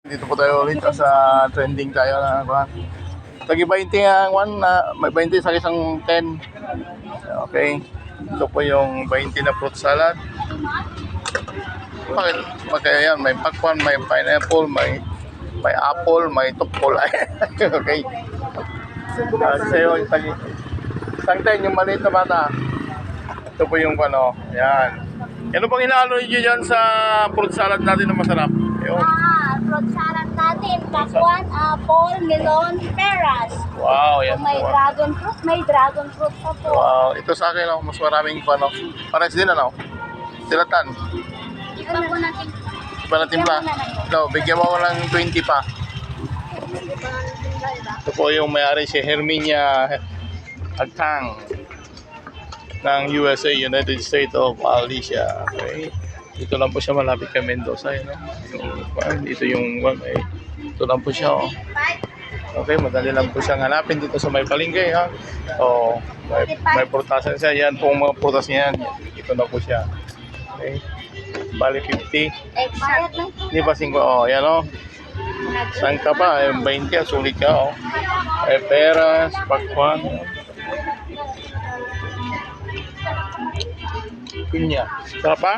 Dito po tayo ulit sa trending tayo na kuhan. Tagi 20 ang one na may 20 sa isang 10. Okay. Ito po yung 20 na fruit salad. Bakit? Pagkaya yan, may pakwan, may pineapple, may apple, may tupol. Okay. Sa'yo, yung tagi. Isang 10 yung maliit na bata. Ito po yung ano, yan. Ano pang inaalo nyo dyan sa fruit salad natin na masarap? Yun. Fruit salad natin. Pakwan, apple, melon, peras. Wow, yan May po. dragon fruit pa po. Wow, ito sa akin, mas maraming ano. Pares din, ano? Silatan. Iba po natin. Iba na timpla. No, bigyan mo ko ng 20 pa. Ito po yung may-ari si Herminia Agtang ng USA, United States of Alicia. Okay. Dito lang po siya malapit kay Mendoza. Yun, dito yung ito lang po siya. Oh. Okay, madali lang po siyang hanapin dito sa may palengke. Ha? So, may prutasan siya. Yan po mga prutas niyan. Dito na po siya. Okay. Bali 50. Expired lang po. Hindi ba 5? Oh, yan oh. Saan ka pa? 20, sulit ka oh. Peras, pakwan. Pinya. Sarap pa?